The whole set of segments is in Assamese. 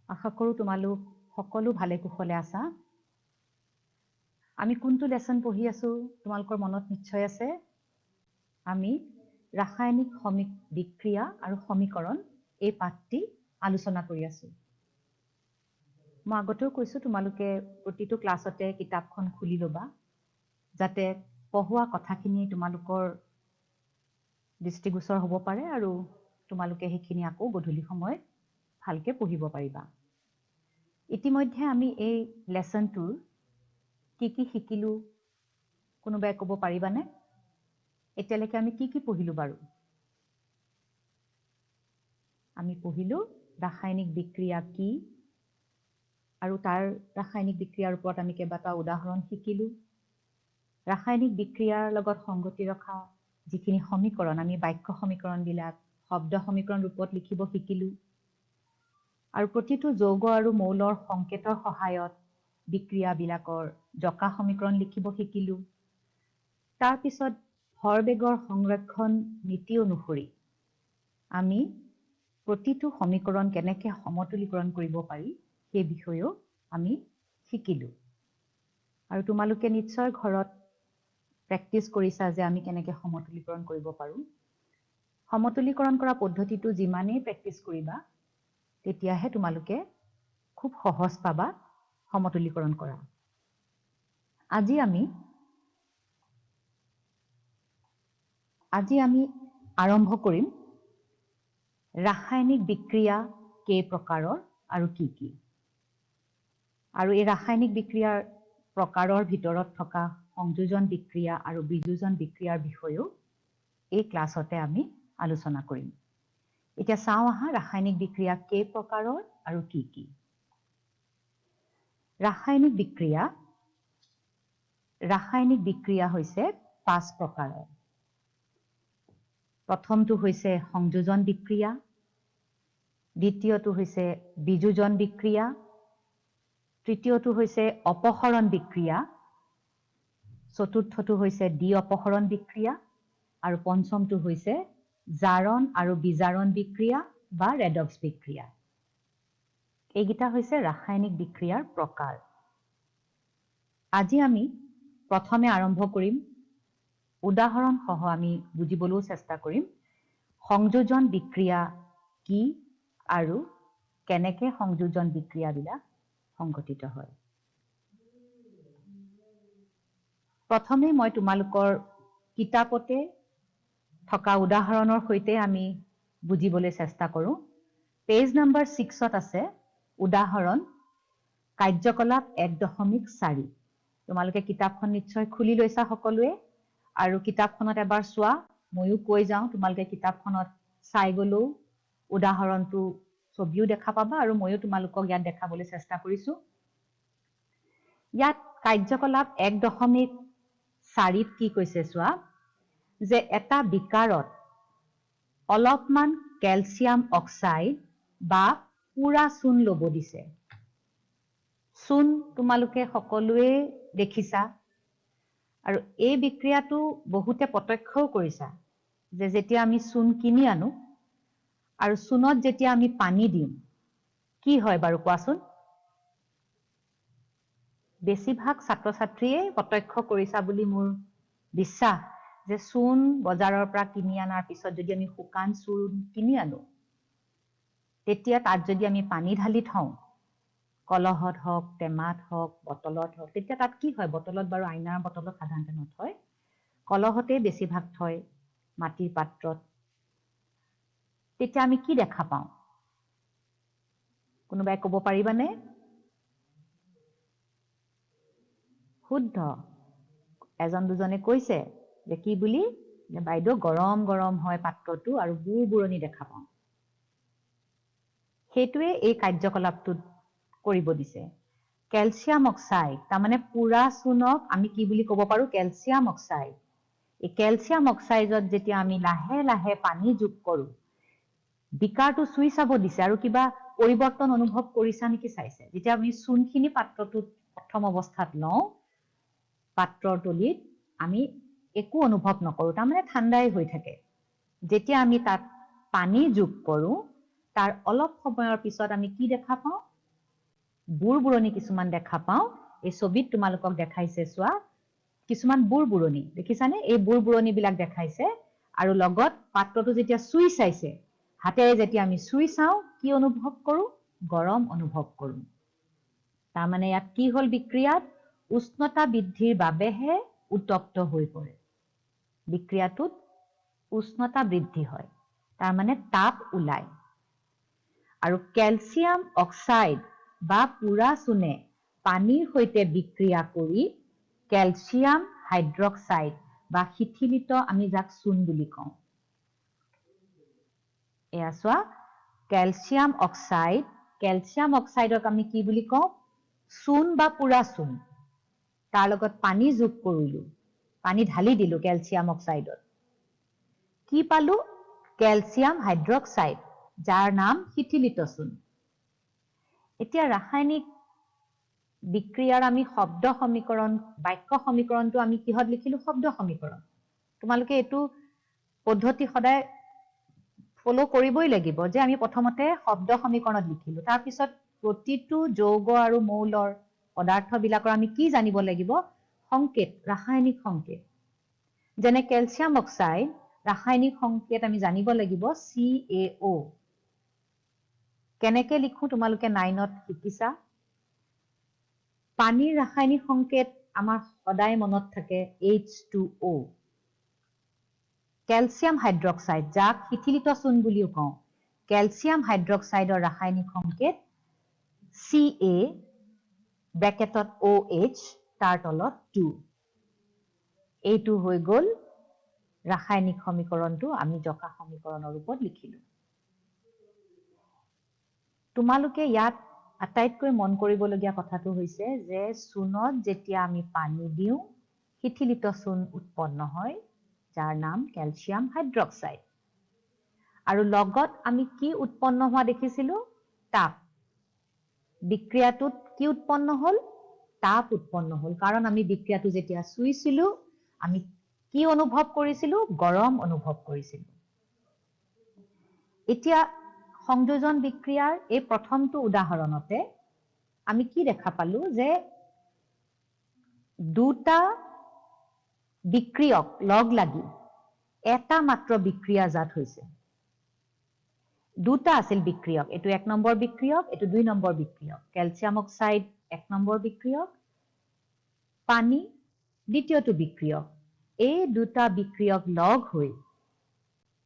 আশা কৰো তোমালোক সকলো ভালে কুশলে আছা। আমি কোনটো লেসন পঢ়ি আছো তোমালোকৰ মনত নিশ্চয় আছে। আমি ৰাসায়নিক বিক্ৰিয়া আৰু সমীকৰণ এই পাঠটি আলোচনা কৰি আছো। মই আগতেও কৈছো তোমালোকে প্ৰতিটো ক্লাছতে কিতাপখন খুলি ল'বা যাতে পঢ়োৱা কথাখিনি তোমালোকৰ দৃষ্টিগোচৰ হ'ব পাৰে আৰু তোমালোকে সেইখিনি আকৌ গধূলি সময়ত ভালকে পঢ়িব পাৰিবা। ইতিমধ্যে আমি এই লেসনটোৰ কি শিকিলো কোনোবাই ক'ব পাৰিবানে? এতিয়ালৈকে আমি কি পঢ়িলো বাৰু? আমি পঢ়িলো ৰাসায়নিক বিক্ৰিয়া কি আৰু তাৰ ৰাসায়নিক বিক্ৰিয়াৰ ওপৰত আমি কেইবাটা উদাহৰণ শিকিলো। ৰাসায়নিক বিক্ৰিয়াৰ লগত সংগতি ৰখা যিখিনি সমীকৰণ আমি বাক্য সমীকৰণবিলাক শব্দ সমীকৰণ ৰূপত লিখিব শিকিলো। আৰু প্ৰতিটো যৌগ আৰু মৌলৰ সংকেতৰ সহায়ত বিক্ৰিয়াবিলাকৰ জকা সমীকৰণ লিখিব শিকিলো। তাৰ পিছত ভৰবেগৰ সংৰক্ষণ নীতি অনুসৰি আমি প্ৰতিটো সমীকৰণ কেনেকৈ সমতুলীকৰণ কৰিব পাৰি সেই বিষয়েও আমি শিকিলো। আৰু তোমালোকে নিশ্চয় ঘৰত প্ৰেক্টিছ কৰিছা যে আমি কেনেকৈ সমতুলীকৰণ কৰিব পাৰো। সমতুলীকৰণ কৰা পদ্ধতিটো যিমানেই প্ৰেক্টিছ কৰিবা তেতিয়াহে তোমালোকে খুব সহজ পাবা সমতুলীকৰণ কৰা। আজি আমি আৰম্ভ কৰিম ৰাসায়নিক বিক্ৰিয়া কেই প্ৰকাৰৰ আৰু কি। আৰু এই ৰাসায়নিক বিক্ৰিয়াৰ প্ৰকাৰৰ ভিতৰত থকা সংযোজন বিক্ৰিয়া আৰু বিযোজন বিক্ৰিয়াৰ বিষয়েও এই ক্লাছতে আমি আলোচনা কৰিম। এতিয়া চাওঁ আহা ৰাসায়নিক বিক্ৰিয়া কেই প্ৰকাৰৰ আৰু কি। ৰাসায়নিক বিক্ৰিয়া হৈছে 5 প্ৰকাৰৰ। প্ৰথমটো হৈছে সংযোজন বিক্ৰিয়া, দ্বিতীয়টো হৈছে বিযোজন বিক্ৰিয়া, তৃতীয়টো হৈছে অপসৰণ বিক্ৰিয়া, চতুৰ্থটো হৈছে দ্বি অপসৰণ বিক্ৰিয়া আৰু পঞ্চমটো হৈছে জাৰণ আৰু বিজাৰণ বিক্ৰিয়া বা ৰেডক্স বিক্ৰিয়া। এইকেইটা হৈছে ৰাসায়নিক বিক্ৰিয়াৰ প্ৰকাৰ। আজি আমি প্ৰথমে আৰম্ভ কৰিম উদাহৰণ সহ আমি বুজিবলৈ চেষ্টা কৰিম সংযোজন বিক্ৰিয়া কি আৰু কেনেকে সংযোজন বিক্ৰিয়াবিলাক সংঘটিত হয়। প্ৰথমে মই তোমালোকৰ কিতাপতে থকা উদাহৰণৰ সৈতে আমি বুজিবলৈ চেষ্টা কৰোঁ। পেজ নম্বৰ 6ত আছে উদাহৰণ কাৰ্যকলাপ 1.4। তোমালোকে কিতাপখন নিশ্চয় খুলি লৈছা সকলোৱে আৰু কিতাপখনত এবাৰ চোৱা। ময়ো কৈ যাওঁ তোমালোকে কিতাপখনত চাই গলেও উদাহৰণটো ছবিও দেখা পাবা আৰু ময়ো তোমালোকক ইয়াত দেখাবলৈ চেষ্টা কৰিছো। ইয়াত কাৰ্যকলাপ 1.4ত কি কৈছে চোৱা যে এটা বিকাৰত অলপমান কেলছিয়াম অক্সাইড বা পুৰা চূণ ল'ব দিছে। চূণ তোমালোকে সকলোৱে দেখিছা আৰু এই বিক্ৰিয়াটো বহুতে প্ৰত্যক্ষও কৰিছা যে যেতিয়া আমি চূণ কিনি আনো আৰু চূণত যেতিয়া আমি পানী দিম কি হয় বাৰু কোৱাচোন? বেছিভাগ ছাত্ৰ ছাত্ৰীয়ে প্ৰত্যক্ষ কৰিছা বুলি মোৰ বিশ্বাস যে চূণ বজাৰৰ পৰা কিনি আনাৰ পিছত যদি আমি শুকান চূণ কিনি আনো তেতিয়া তাত যদি আমি পানী ঢালি থওঁ কলহত হওক টেমাত হওক বটলত হওক তেতিয়া তাত কি হয়? বটলত বাৰু আইনাৰ বটলত সাধাৰণতে নথয়, কলহতে বেছিভাগ থয় মাটিৰ পাত্ৰত। তেতিয়া আমি কি দেখা পাওঁ? কোনোবাই ক'ব পাৰিবানে? শুদ্ধ। এজন দুজনে কৈছে যে কি বুলি যে বাইদেউ গৰম গৰম হয় পাত্ৰটো আৰু বুৰবুৰণি দেখা পাওঁ। সেইটোৱে এই কাৰ্যকলাপটোত কৰিব দিছে। কেলছিয়াম অক্সাইড তাৰমানে পুৰা চূণক আমি কি বুলি ক'ব পাৰো? Calcium oxide. এই কেলছিয়াম অক্সাইডত যেতিয়া আমি লাহে লাহে পানী যোগ কৰো বিকাৰটো চুই চাব দিছে আৰু কিবা পৰিৱৰ্তন অনুভৱ কৰিছা নেকি চাইছে। যেতিয়া আমি চূণখিনি পাত্ৰটোত প্ৰথম অৱস্থাত লওঁ পাত্ৰৰ তলিত আমি একো অনুভৱ নকৰো, তাৰমানে ঠাণ্ডাই হৈ থাকে। যেতিয়া আমি তাত পানী যোগ কৰো তাৰ অলপ সময়ৰ পিছত আমি কি দেখা পাওঁ? বুৰবুৰণি কিছুমান দেখা পাওঁ এই ছবিত তোমালোকক দেখাইছে চোৱা কিছুমান বুৰবুৰণি দেখিছানে এই বুৰবুৰণি বিলাক দেখাইছে আৰু লগত পাত্ৰটো যেতিয়া চুই চাইছে হাতেৰে যেতিয়া আমি চুই চাওঁ কি অনুভৱ কৰো গৰম অনুভৱ কৰো তাৰ মানে ইয়াত কি হল বিক্ৰিয়াত উষ্ণতা বৃদ্ধিৰ বাবেহে উত্তপ্ত হৈ পৰে বিক্ৰিয়াটোত উষ্ণতা বৃদ্ধি হয় তাৰ মানে তাপ ওলায় আৰু ক্যালসিয়াম অক্সাইড বা পুৰা চুনে পানীৰ সৈতে বিক্ৰিয়া কৰি ক্যালসিয়াম হাইড্ৰক্সাইড বা শিথিলিত আমি যাক চুন বুলি কওঁ এয়া চোৱা ক্যালসিয়াম অক্সাইডক আমি কি বুলি কওঁ চুন বা পুৰা চুন তাৰ লগত পানী যোগ কৰিলো পানী ঢালি দিলো ক্যালসিয়াম অক্সাইডত কি পালো ক্যালসিয়াম হাইড্ৰক্সাইড যাৰ নাম শিথিলিত চুন এতিয়া ৰাসায়নিক বিক্ৰিয়াৰ আমি শব্দ সমীকৰণ বাক্য সমীকৰণটো আমি কিহত লিখিলো শব্দ সমীকৰণ তোমালোকে এটো পদ্ধতি সদায় ফলো কৰিবই লাগিব যে আমি প্ৰথমতে শব্দ সমীকৰণত লিখিলো তাৰ পিছত প্ৰতিটো যৌগ আৰু মৌলৰ পদাৰ্থ বিলাকৰ আমি কি জানিব লাগিব সংকেত ৰাসায়নিক সংকেত যেনে ক্যালসিয়াম অক্সাইড ৰাসায়নিক সংকেত আমি জানিব লাগিব CaO কেনেকে লিখো তোমালোকে 9ত শিকিছা পানীৰ ৰাসায়নিক সংকেত আমাৰ সদায় মনত থাকে H2O ক্যালসিয়াম হাইড্ৰক্সাইড যাক শিথিলিত চুন বুলিও কওঁ ক্যালসিয়াম হাইড্ৰক্সাইডৰ ৰাসায়নিক সংকেত Ca ব্ৰেকেটত OH তাৰ তলত 2 এইটো হৈ গল ৰাসায়নিক সমীকৰণটো আমি জকা সমীকৰণৰ ৰূপত লিখিলো তোমালোকে ইয়াত আটাইতকৈ মন কৰিবলগীয়া কথাটো হৈছে যে চুনত যেতিয়া আমি পানী দিও শিথিলিত চুন উৎপন্ন হয় যাৰ নাম ক্যালসিয়াম হাইড্ৰক্সাইড আৰু লগত আমি কি উৎপন্ন হোৱা দেখিছিলো তাপ বিক্ৰিয়াটোত কি উৎপন্ন হল তাপ উৎপন্ন হল কাৰণ আমি বিক্ৰিয়াটো যেতিয়া চুইছিলো আমি কি অনুভৱ কৰিছিলো গৰম অনুভৱ কৰিছিলো এতিয়া সংযোজন বিক্ৰিয়াৰ এই প্ৰথমটো উদাহৰণতে আমি কি দেখা পালো যে দুটা বিক্ৰিয়ক লগ লাগি এটা মাত্ৰ বিক্ৰিয়া জাত হৈছে দুটা আছিল বিক্ৰিয়ক এটো 1 নম্বৰ বিক্ৰিয়ক এটো 2 নম্বৰ বিক্ৰিয়ক ক্যালসিয়াম অক্সাইড 1 নম্বৰ বিক্ৰিয়ক পানী দ্বিতীয়টো বিক্ৰিয়ক এই দুটা বিক্ৰিয়ক লগ হৈ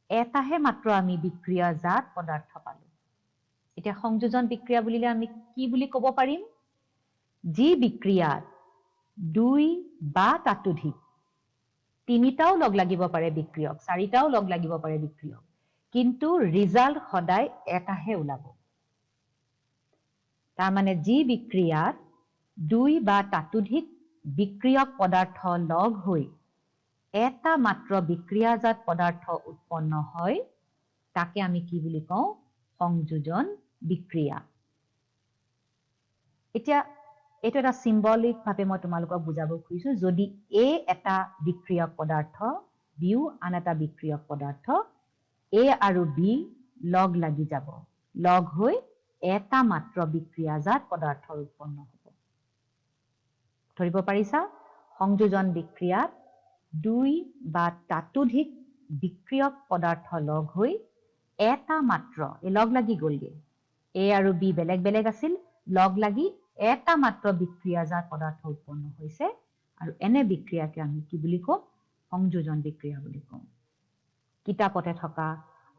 এটাহে মাত্ৰ আমি বিক্ৰিয়া জাত পদাৰ্থ পালো এতিয়া সংযোজন বিক্ৰিয়া বুলিলে আমি কি বুলি ক'ব পাৰিম যি বিক্ৰিয়াত 2 বা তাতোধিক তিনিটাও লগ লাগিব পাৰে বিক্ৰিয়ক চাৰিটাও লগ লাগিব পাৰে বিক্ৰিয়ক কিন্তু ৰিজাল্ট সদায় এটাহে ওলাব তাৰ মানে যি বিক্ৰিয়াত 2 বা তাতোধিক বিক্ৰিয়ক পদাৰ্থ লগ হৈ এটা মাত্ৰ বিক্ৰিয়াজাত পদাৰ্থ উৎপন্ন হয় তাকে আমি কি বুলি কওঁ সংযোজন বিক্ৰিয়া এতিয়া এটা এটা সিম্বলিক ভাবে মই তোমালোকক বুজাব খুজিছো যদি A এটা বিক্ৰিয়ক পদাৰ্থ B আন এটা বিক্ৰিয়ক পদাৰ্থ A আৰু B লগ লাগি যাব লগ হৈ এটা মাত্ৰ বিক্ৰিয়াজাত পদাৰ্থ উৎপন্ন হ'ব ধৰিব পাৰিছা সংযোজন বিক্ৰিয়াত 2 বা তাতোধিক বিক্ৰিয়ক পদাৰ্থ লগ হৈ এটা মাত্ৰ লগ লাগি গলগে A আৰু B বেলেগ বেলেগ আছিল লগ লাগি এটা মাত্ৰ বিক্ৰিয়াজাত পদাৰ্থ উৎপন্ন হৈছে আৰু এনে বিক্ৰিয়াকে আমি কি বুলি কওঁ সংযোজন বিক্ৰিয়া বুলি কওঁ কিতাপতে থকা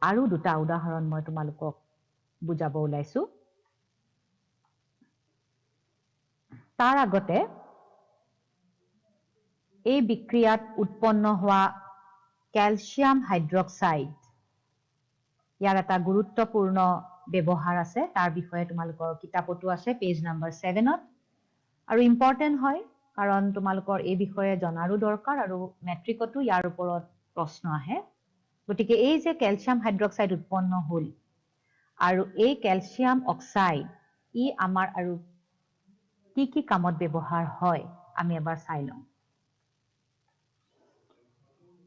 আৰু দুটা উদাহৰণ মই তোমালোকক বুজাব ওলাইছো তাৰ আগতে এই বিক্ৰিয়াত উৎপন্ন হোৱা ক্যালসিয়াম হাইড্ৰক্সাইড ইয়াৰ এটা গুৰুত্বপূৰ্ণ ব্যৱহাৰ আছে তাৰ বিষয়ে তোমালোকৰ কিতাপতো আছে পেজ নম্বৰ 7ত আৰু ইম্পৰ্টেন্ট হয় কাৰণ তোমালোকৰ এই বিষয়ে জনাৰো দৰকাৰ আৰু মেট্ৰিকতো ইয়াৰ ওপৰত প্ৰশ্ন আহে গতিকে এই যে ক্যালসিয়াম হাইড্ৰক্সাইড উৎপন্ন হল আৰু এই ক্যালসিয়াম অক্সাইড ই আমাৰ আৰু কি কামত ব্যৱহাৰ হয় আমি এবাৰ চাই লওঁ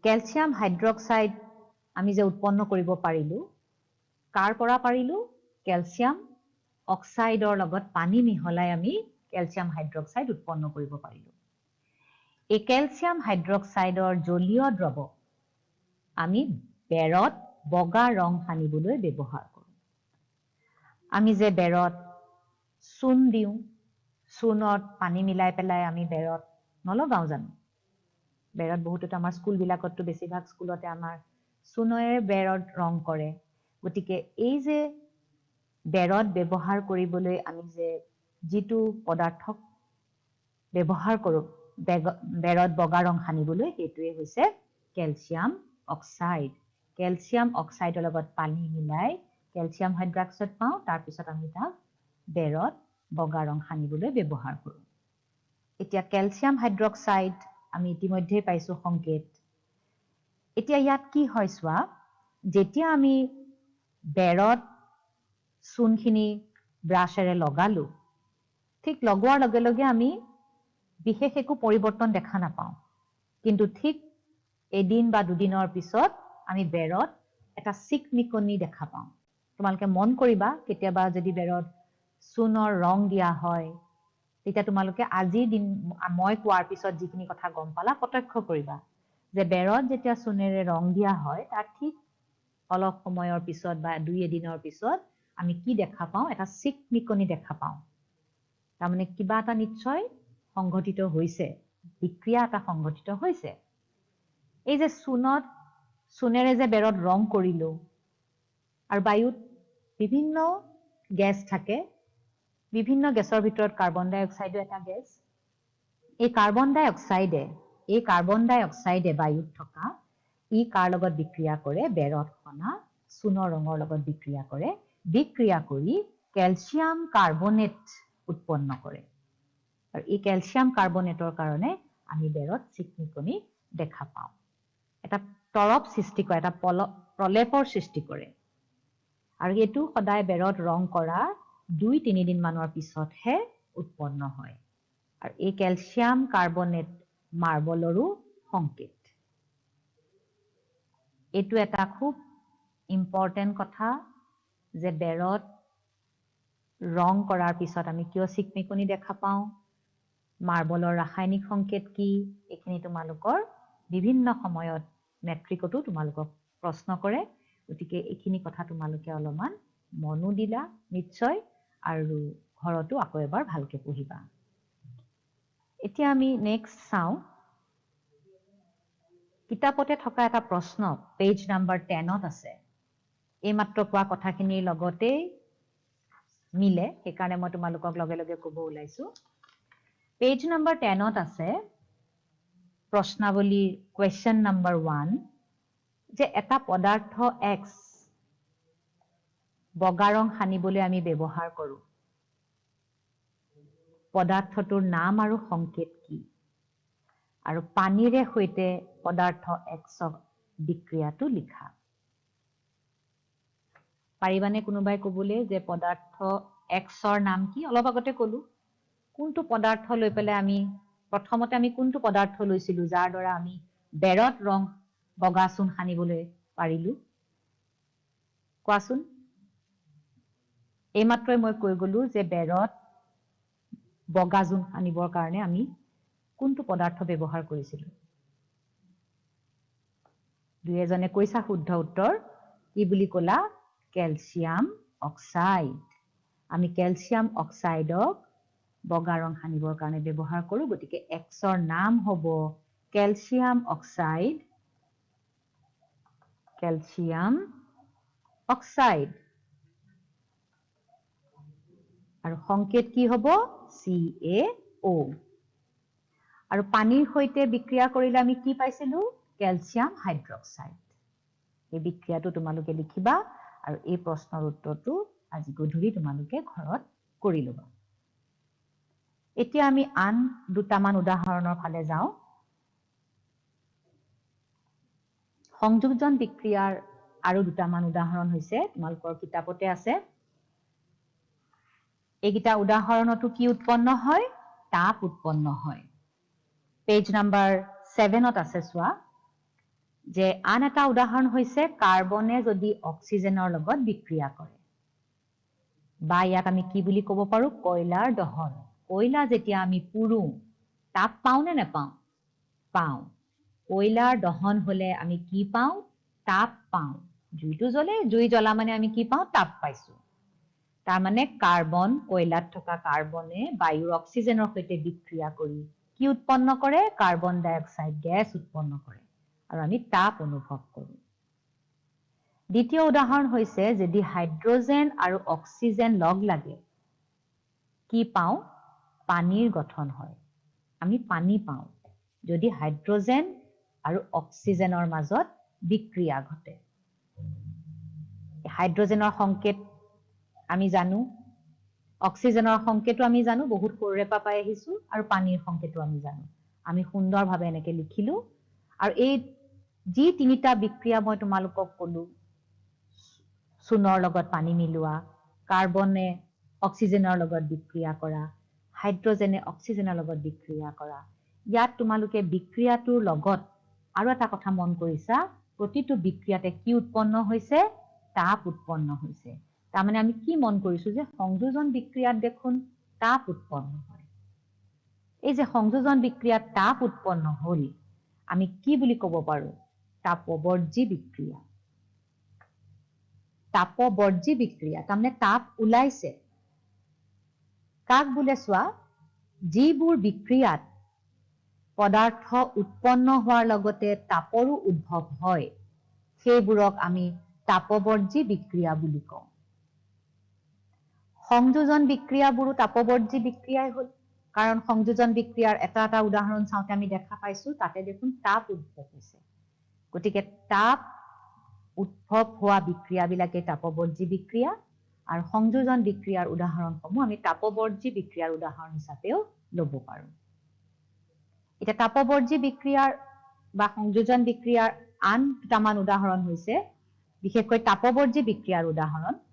ক্যালসিয়াম হাইড্ৰক্সাইড আমি যে উৎপন্ন কৰিব পাৰিলো কাৰ পৰা পাৰিলো ক্যালসিয়াম অক্সাইডৰ লগত পানী মিহলাই আমি ক্যালসিয়াম হাইড্ৰক্সাইড উৎপন্ন কৰিব পাৰিলো এই ক্যালসিয়াম হাইড্ৰক্সাইডৰ জলীয় দ্ৰৱ আমি বেৰত বগা ৰং সানিবলৈ ব্যৱহাৰ কৰোঁ আমি যে বেৰত চূণ দিওঁ চূণত পানী মিলাই পেলাই আমি বেৰত নলগাও জানো বেৰত বহুতত আমাৰ স্কুল বিলাকতটো বেছিভাগ স্কুলতে আমাৰ চূণৰে বেৰত ৰং কৰে গতিকে এই যে বেৰত ব্যৱহাৰ কৰিবলৈ আমি যে যিটো পদাৰ্থক ব্যৱহাৰ কৰোঁ বেৰত বগা ৰং সানিবলৈ সেইটোৱে হৈছে ক্যালসিয়াম অক্সাইডৰ লগত পানী মিলাই ক্যালসিয়াম হাইড্ৰক্সাইড পাওঁ তাৰ পিছত আমি তাক বেৰত বগা ৰং সানিবলৈ ব্যৱহাৰ কৰোঁ এতিয়া ক্যালসিয়াম হাইড্ৰক্সাইড আমি ইতিমধ্যে পাইছো সংকেত এতিয়া ইয়াত কি হয় সোৱা যেতিয়া আমি বেৰত চূণখিনি ব্ৰাশেৰে লগালো ঠিক লগোৱাৰ লগে লগে আমি বিশেষ একো পৰিৱৰ্তন দেখা নাপাওঁ কিন্তু ঠিক এদিন বা দুদিনৰ পিছত আমি বেৰত এটা চিকমিকনি দেখা পাওঁ তোমালোকে মন কৰিবা কেতিয়াবা যদি বেৰত চূণৰ ৰং দিয়া হয় তেতিয়া তোমালোকে আজি দিন মই কোৱাৰ পিছত যিখিনি কথা গম পালা প্ৰত্যক্ষ কৰিবা যে বেৰত যেতিয়া চূণেৰে ৰং দিয়া হয় তাৰ ঠিক অলপ সময়ৰ পিছত বা দুই এদিনৰ পিছত আমি কি দেখা পাওঁ এটা চিকমিকনি দেখা পাওঁ তাৰমানে কিবা এটা নিশ্চয় সংঘটিত হৈছে বিক্ৰিয়া এটা সংঘটিত হৈছে এই যে চূণেৰে যে বেৰত ৰং কৰিলো আৰু বায়ুত বিভিন্ন গ্যাস থাকে বিভিন্ন গ্যাসৰ ভিতৰত কাৰ্বন ডাই অক্সাইডো এটা গ্যাস এই কাৰ্বন ডাই অক্সাইডে বায়ুত থকা ই কাৰ লগত বিক্ৰিয়া কৰে বেৰত খনা চূণৰ ৰঙৰ লগত বিক্ৰিয়া কৰি ক্যালসিয়াম কাৰ্বনেট উৎপন্ন কৰে আৰু এই ক্যালসিয়াম কাৰ্বনেটৰ কাৰণে আমি বেৰত চিকমিকনি দেখা পাওঁ এটা তৰপ সৃষ্টি কৰে এটা প্ৰলেপৰ সৃষ্টি কৰে আৰু এটো সদায় বেৰত ৰং কৰা 2-3 দিন মানৰ পিছতহে উৎপন্ন হয় আৰু এই ক্যালসিয়াম কাৰ্বনেট মাৰ্বলৰো সংকেত এটো এটা খুব ইম্পৰ্টেন্ট কথা যে বেৰত ৰং কৰাৰ পিছত আমি কিয় চিকমিকনি দেখা পাওঁ মাৰ্বলৰ ৰাসায়নিক সংকেত কি এখিনি তোমালোকৰ বিভিন্ন সময়ত মেট্ৰিকটো তোমালোকক প্ৰশ্ন কৰে গতিকে এখিনি কথা তোমালোকে অলপমান মনো দিলা নিশ্চয় আৰু ঘৰতো আকৌ এবাৰ ভালকে পঢ়িবা এতিয়া আমি নেক্সট চাও কিতাপতে থকা এটা প্ৰশ্ন পেজ নাম্বাৰ 10ত আছে এই মাত্ৰ কোৱা কথাখিনিৰ লগতে মিলে সেইকাৰণে মই তোমালোকক লগে লগে ক'ব ওলাইছো পেজ নাম্বাৰ 10ত আছে প্ৰশ্নাৱলী question number 1 যে এটা পদাৰ্থ x বগা ৰং সানিবলৈ আমি ব্যৱহাৰ কৰো পদাৰ্থটোৰ নাম আৰু সংকেত কি আৰু পানীৰে সৈতে পদাৰ্থ x বিক্ৰিয়াটো লিখা পাৰিবানে কোনোবাই ক'বলৈ যে পদাৰ্থ x ৰ নাম কি অলপ আগতে ক'লো কোনটো পদাৰ্থ লৈ পেলাই আমি প্ৰথমতে আমি কোনটো পদাৰ্থ লৈছিলো যাৰ দ্বাৰা আমি বেৰত ৰং বগা চূণ সানিবলৈ পাৰিলো কোৱাচোন এইমাত্ৰই মই কৈ গলো যে বেৰত বগা চূণ সানিবৰ কাৰণে আমি কোনটো পদাৰ্থ ব্যৱহাৰ কৰিছিলো দুই এজনে কৈছা শুদ্ধ উত্তৰ কি বুলি ক'লা ক্যালসিয়াম অক্সাইড আমি ক্যালসিয়াম অক্সাইডক বগা ৰং সানিবৰ কাৰণে ব্যৱহাৰ কৰো গতিকে x ৰ নাম হ'ব ক্যালসিয়াম অক্সাইড আৰু সংকেত কি হ'ব CaO আৰু পানীৰ সৈতে বিক্ৰিয়া কৰিলে আমি কি পাইছিলো ক্যালসিয়াম হাইড্ৰক্সাইড এই বিক্ৰিয়াটো তোমালোকে লিখিবা আৰু এই প্ৰশ্নৰ উত্তৰটো আজি গধূলি তোমালোকে ঘৰত কৰি লবা এতিয়া আমি আন দুটামান উদাহৰণৰ ফালে যাওঁ সংযোজন বিক্ৰিয়াৰ আৰু দুটামান উদাহৰণ হৈছে তোমালোকৰ কিতাপতে আছে এইগিটা উদাহৰণতো কি উৎপন্ন হয় তাপ উৎপন্ন হয় পেজ নাম্বাৰ 7ত আছে সোৱা যে আন এটা উদাহৰণ হৈছে কাৰ্বনে যদি অক্সিজেনৰ লগত বিক্ৰিয়া কৰে বা ইয়াক আমি কি বুলি ক'ব পাৰো কয়লাৰ দহন কয়লা যেতিয়া আমি পুৰো তাপ পাও নে নাপাও পাও কয়লাৰ দহন হলে আমি কি পাও তাপ পাও জুইটো জ্বলে জুই জ্বলা মানে আমি কি পাও তাপ পাইছো তাৰ মানে কাৰ্বন কয়লাত থকা কাৰ্বনে বায়ুৰ অক্সিজেনৰ সৈতে বিক্ৰিয়া কৰি কি উৎপন্ন কৰে কাৰ্বন ডাই অক্সাইড গেছ উৎপন্ন কৰে আৰু আমি তাপ অনুভৱ কৰো দ্বিতীয় উদাহৰণ হৈছে যদি হাইড্ৰোজেন আৰু অক্সিজেন লগ লাগে কি পাও পানীৰ গঠন হয় আমি পানী পাও যদি হাইড্ৰোজেন আৰু অক্সিজেনৰ মাজত বিক্ৰিয়া ঘটে হাইড্ৰোজেনৰ সংকেত আমি জানো অক্সিজেনৰ সংকেতো আমি জানো বহুত সৰুৰে পৰা পাই আহিছো আৰু পানীৰ সংকেতো আমি জানো আমি সুন্দৰভাৱে এনেকে লিখিলো আৰু এই যি তিনিটা বিক্ৰিয়া মই তোমালোকক ক'লো চূনৰ লগত পানী মিলোৱা কাৰ্বনে অক্সিজেনৰ লগত বিক্ৰিয়া কৰা হাইড্ৰোজেনে অক্সিজেনৰ লগত বিক্ৰিয়া কৰা ইয়াত তোমালোকে বিক্ৰিয়াটোৰ লগত আৰু এটা কথা মন কৰিছা প্ৰতিটো বিক্ৰিয়াতে কি উৎপন্ন হৈছে তাপ উৎপন্ন হৈছে তাৰমানে আমি কি মন কৰিছো যে সংযোজন বিক্ৰিয়াত দেখোন তাপ উৎপন্ন হয় এই যে সংযোজন বিক্ৰিয়াত তাপ উৎপন্ন হ'ল আমি কি বুলি ক'ব পাৰো তাপবৰ্জী বিক্ৰিয়া তাপবৰ্জী বিক্ৰিয়া তাৰমানে তাপ ওলাইছে কাক বোলে চোৱা যিবোৰ বিক্ৰিয়াত পদাৰ্থ উৎপন্ন হোৱাৰ লগতে তাপৰো উদ্ভৱ হয় সেইবোৰক আমি তাপবৰ্জী বিক্ৰিয়া বুলি কওঁ সংযোজন বিক্ৰিয়াবোৰো তাপবৰ্জী বিক্ৰিয়াই হ'ল কাৰণ সংযোজন বিক্ৰিয়াৰ এটা এটা উদাহৰণ চাওঁতে আমি দেখা পাইছো তাতে দেখোন তাপ উদ্ভৱ হৈছে গতিকে তাপ উদ্ভৱ হোৱা বিক্ৰিয়াবিলাকে তাপবৰ্জী বিক্ৰিয়া আৰু সংযোজন বিক্ৰিয়াৰ উদাহৰণসমূহ আমি তাপবৰ্জী বিক্ৰিয়াৰ উদাহৰণ হিচাপেও ল'ব পাৰো এটা তাপবৰ্জী বিক্ৰিয়াৰ বা সংযোজন বিক্ৰিয়াৰ আন দুটামান উদাহৰণ হৈছে বিশেষকৈ তাপবৰ্জী বিক্ৰিয়াৰ উদাহৰণ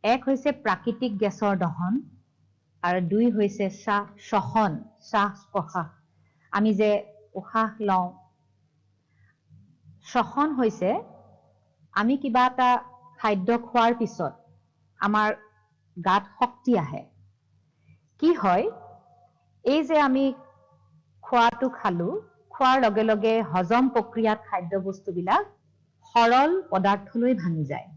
এক হৈছে প্ৰাকৃতিক গেছৰ দহন আৰু দুই হৈছে শ্বসন শ্বাস প্ৰশ্বাস আমি যে উশাহ লওঁ শ্বসন হৈছে আমি কিবা এটা খাদ্য খোৱাৰ পিছত আমাৰ গাত শক্তি আহে কি হয় এই যে আমি খোৱাটো খালো খোৱাৰ লগে লগে হজম প্ৰক্ৰিয়াত খাদ্য বস্তুবিলাক সৰল পদাৰ্থলৈ ভাঙি যায়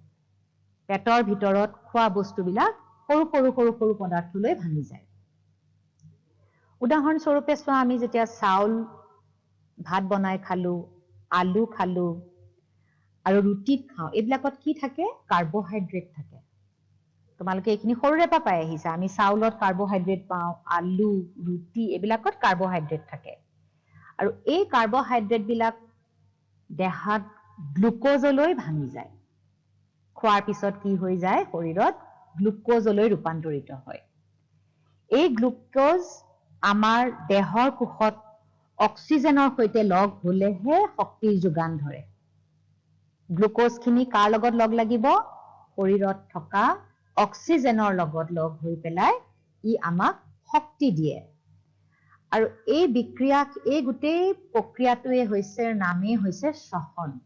পেটৰ ভিতৰত খোৱা বস্তুবিলাক সৰু সৰু সৰু সৰু পদাৰ্থলৈ ভাঙি যায় উদাহৰণ স্বৰূপে চোৱা আমি যেতিয়া চাউল ভাত বনাই খালো আলু খালো আৰু ৰুটি খাওঁ এইবিলাকত কি থাকে কাৰ্বহাইড্ৰেট থাকে তোমালোকে এইখিনি সৰুৰে পৰা পাই আহিছা আমি চাউলত কাৰ্বহাইড্ৰেট পাওঁ আলু ৰুটি এইবিলাকত কাৰ্বহাইড্ৰেট থাকে আৰু এই কাৰ্বহাইড্ৰেট বিলাক দেহাত গ্লুকোজলৈ ভাঙি যায় খোৱাৰ পিছত কি হৈ যায় শৰীৰত গ্লুকোজলৈ ৰূপান্তৰিত হয় এই গ্লুকোজ আমাৰ দেহৰ কোষত অক্সিজেনৰ সৈতে লগ হ'লেহে শক্তিৰ যোগান ধৰে গ্লুকোজখিনি কাৰ লগত লগ লাগিব শৰীৰত থকা অক্সিজেনৰ লগত লগ হৈ পেলাই ই আমাক শক্তি দিয়ে আৰু এই বিক্ৰিয়া এই গোটেই প্ৰক্ৰিয়াটোৱে হৈছে নামেই হৈছে শ্বসন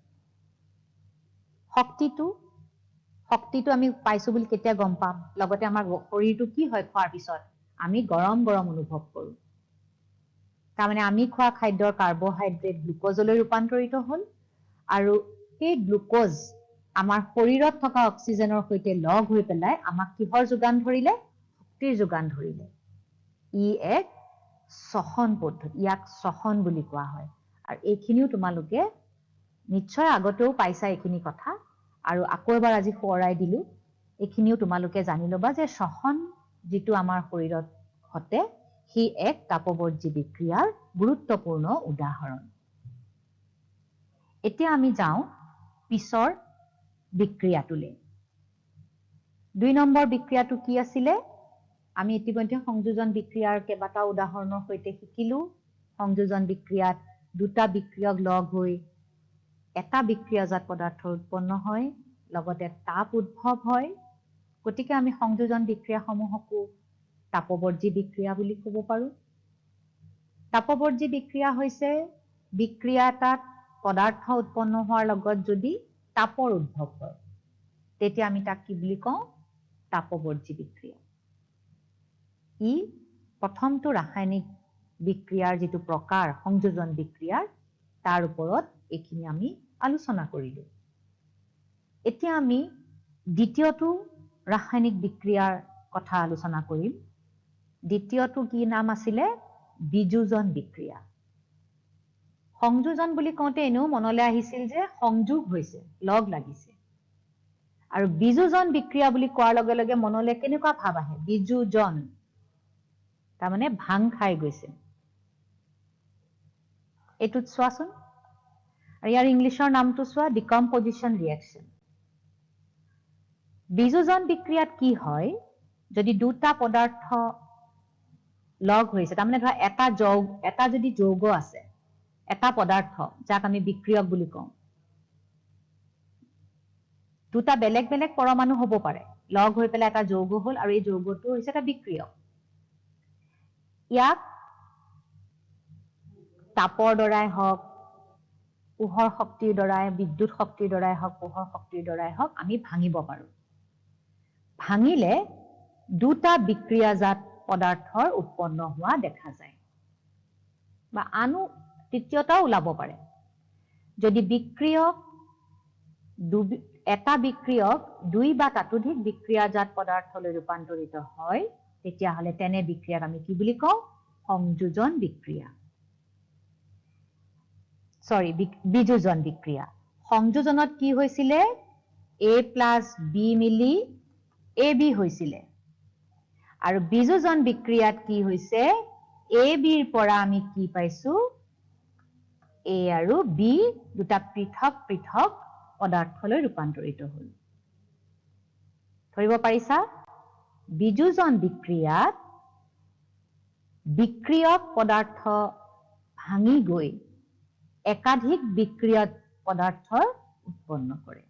শক্তিটো আমি পাইছো বুলি কেতিয়া গম পাম লগতে আমাৰ শৰীৰটো কি হয় খোৱাৰ পিছত আমি গৰম গৰম অনুভৱ কৰো তাৰমানে আমি খোৱা খাদ্যৰ কাৰ্বহাইড্ৰেট গ্লুকোজলৈ ৰূপান্তৰিত হ'ল আৰু সেই গ্লুকোজ আমাৰ শৰীৰত থকা অক্সিজেনৰ সৈতে লগ হৈ পেলাই আমাক কিহৰ যোগান ধৰিলে শক্তিৰ যোগান ধৰিলে ই এক শ্বসন পদ্ধতি ইয়াক শ্বসন বুলি কোৱা হয় আৰু এইখিনিও তোমালোকে নিশ্চয় আগতেও পাইছা এইখিনি কথা আৰু আকৌ এবাৰ আজি সোঁৱৰাই দিলো এইখিনিও তোমালোকে জানি ল'বা যে শ্বসন যিটো আমাৰ শৰীৰত ঘটে সি এক তাপবৰ্জী বিক্ৰিয়াৰ গুৰুত্বপূৰ্ণ উদাহৰণ এতিয়া আমি যাওঁ পিছৰ বিক্ৰিয়াটোলৈ ২ নম্বৰ বিক্ৰিয়াটো কি আছিলে আমি ইতিমধ্যে সংযোজন বিক্ৰিয়াৰ কেইবাটাও উদাহৰণৰ সৈতে শিকিলো সংযোজন বিক্ৰিয়াত দুটা বিক্ৰিয়ক লগ হৈ এটা বিক্ৰিয়াজাত পদাৰ্থ উৎপন্ন হয় লগতে তাপ উদ্ভৱ হয় গতিকে আমি সংযোজন বিক্ৰিয়াসমূহকো তাপবৰ্জী বিক্ৰিয়া বুলি ক'ব পাৰো তাপবৰ্জী বিক্ৰিয়া হৈছে বিক্ৰিয়া এটাত পদাৰ্থ উৎপন্ন হোৱাৰ লগত যদি তাপৰ উদ্ভৱ হয় তেতিয়া আমি তাক কি বুলি কওঁ তাপবৰ্জী বিক্ৰিয়া ই প্ৰথমটো ৰাসায়নিক বিক্ৰিয়াৰ যেটো প্ৰকাৰ সংযোজন বিক্ৰিয়াৰ তাৰ ওপৰত এইখিনি আমি আলোচনা কৰিলো এতিয়া আমি দ্বিতীয়টো ৰাসায়নিক বিক্ৰিয়াৰ কথা আলোচনা কৰিম দ্বিতীয়টো কি নাম আছিলে বিযোজন বিক্ৰিয়া সংযোজন বুলি কওঁতে এনেও মনলৈ আহিছিল যে সংযোগ হৈছে লগ লাগিছে আৰু বিযোজন বিক্ৰিয়া বুলি কোৱাৰ লগে লগে মনলৈ কেনেকুৱা ভাৱ আহে বিযোজন তাৰ মানে ভাং খাই গৈছে এটুত চোৱাচোন আৰু ইয়াৰ ইংলিছৰ নামটো চোৱা ডিকম্পোজিশন ৰিঅ্যাকশন বিযোজন বিক্ৰিয়াত কি হয় যদি দুটা পদাৰ্থ লগ হৈছে তাৰ মানে ধৰা এটা যদি যৌগ আছে এটা পদাৰ্থ যাক আমি বিক্ৰিয়ক বুলি কওঁ দুটা বেলেগ বেলেগ পৰমাণু হ'ব পাৰে লগ হৈ পেলাই এটা যৌগ হ'ল আৰু এই যৌগটো হৈছে এটা বিক্ৰিয়ক ইয়াক তাপৰ দ্বাৰাই হওক পোহৰ শক্তিৰ দ্বাৰাই বিদ্যুৎ শক্তিৰ দ্বাৰাই হওক পোহৰ শক্তিৰ দ্বাৰাই হওক আমি ভাঙিব পাৰো ভাঙিলে দুটা বিক্ৰিয়াজাত পদাৰ্থৰ উৎপন্ন হোৱা দেখা যায় বা আনু তৃতীয়টাও ওলাব পাৰে যদি বিক্ৰিয়ক এটা বিক্ৰিয়ক দুই বা তাতোধিক বিক্ৰিয়াজাত পদাৰ্থলৈ ৰূপান্তৰিত হয় তেতিয়া হলে তেনে বিক্ৰিয়াক আমি কি বুলি কওঁ সংযোজন বিক্ৰিয়া বিযোজন বিক্ৰিয়া সংযোজনত কি হৈছিলে A + B মিলি AB হৈছিলে আৰু বিযোজন বিক্ৰিয়াত কি হৈছে AB ৰ পৰা আমি কি পাইছো A আৰু B দুটা পৃথক পৃথক পদাৰ্থলৈ ৰূপান্তৰিত হ'ল ধৰিব পাৰিছা বিযোজন বিক্ৰিয়াত বিক্ৰিয়ক পদাৰ্থ ভাঙি গৈ একাধিক বিক্ৰিয়ক পদাৰ্থৰ উৎপন্ন কৰে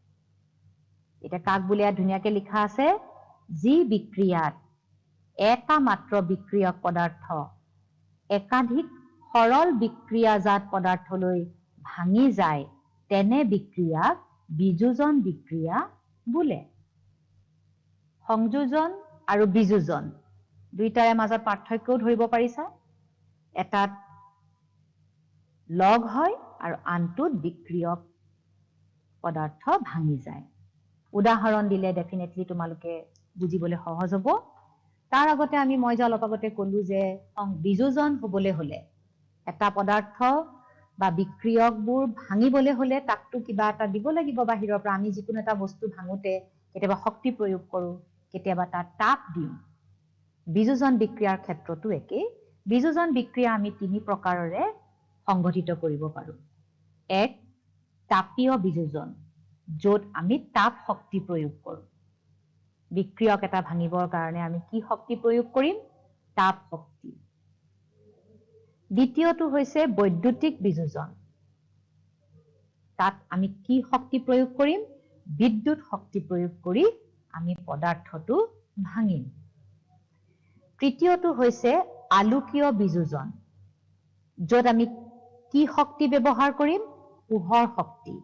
এটা কাক বুলিয়া ধুনীয়াকৈ লিখা আছে যি বিক্ৰিয়াত এটা মাত্ৰ বিক্ৰিয়ক পদাৰ্থ একাধিক সৰল বিক্ৰিয়াজাত পদাৰ্থলৈ ভাঙি যায় তেনে বিক্ৰিয়াক বিযোজন বিক্ৰিয়া বোলে সংযোজন আৰু বিযোজন দুইটাৰে মাজত পাৰ্থক্যও ধৰিব পাৰিছা এটাত লগ হয় আৰু আনটোত বিক্ৰিয়ক পদাৰ্থ ভাঙি যায় উদাহৰণ দিলে ডেফিনেটলি তোমালোকে বুজিবলৈ সহজ হ'ব তাৰ আগতে মই যে অলপ আগতে ক'লো যে বিযোজন হ'বলৈ হলে এটা পদাৰ্থ বা বিক্ৰিয়কবোৰ ভাঙিবলৈ হলে তাকটো কিবা এটা দিব লাগিব বাহিৰৰ পৰা আমি যিকোনো এটা বস্তু ভাঙোতে কেতিয়াবা শক্তি প্ৰয়োগ কৰো কেতিয়াবা তাত তাপ দিওঁ বিযোজন বিক্ৰিয়াৰ ক্ষেত্ৰতো একে বিযোজন বিক্ৰিয়া আমি তিনি প্ৰকাৰৰে সংঘটিত কৰিব পাৰো এক তাপীয় বিযোজন য'ত আমি তাপ শক্তি প্ৰয়োগ কৰো বিক্ৰিয়ক এটা ভাঙিবৰ কাৰণে আমি কি শক্তি প্ৰয়োগ কৰিম তাপ শক্তি দ্বিতীয়টো হৈছে বৈদ্যুতিক বিযোজন তাত আমি কি শক্তি প্ৰয়োগ কৰিম বিদ্যুৎ শক্তি প্ৰয়োগ কৰি আমি পদাৰ্থটো ভাঙিম তৃতীয়টো হৈছে আলোকীয় বিযোজন য'ত আমি কি শক্তি ব্যৱহাৰ কৰিম পোহৰ শক্তি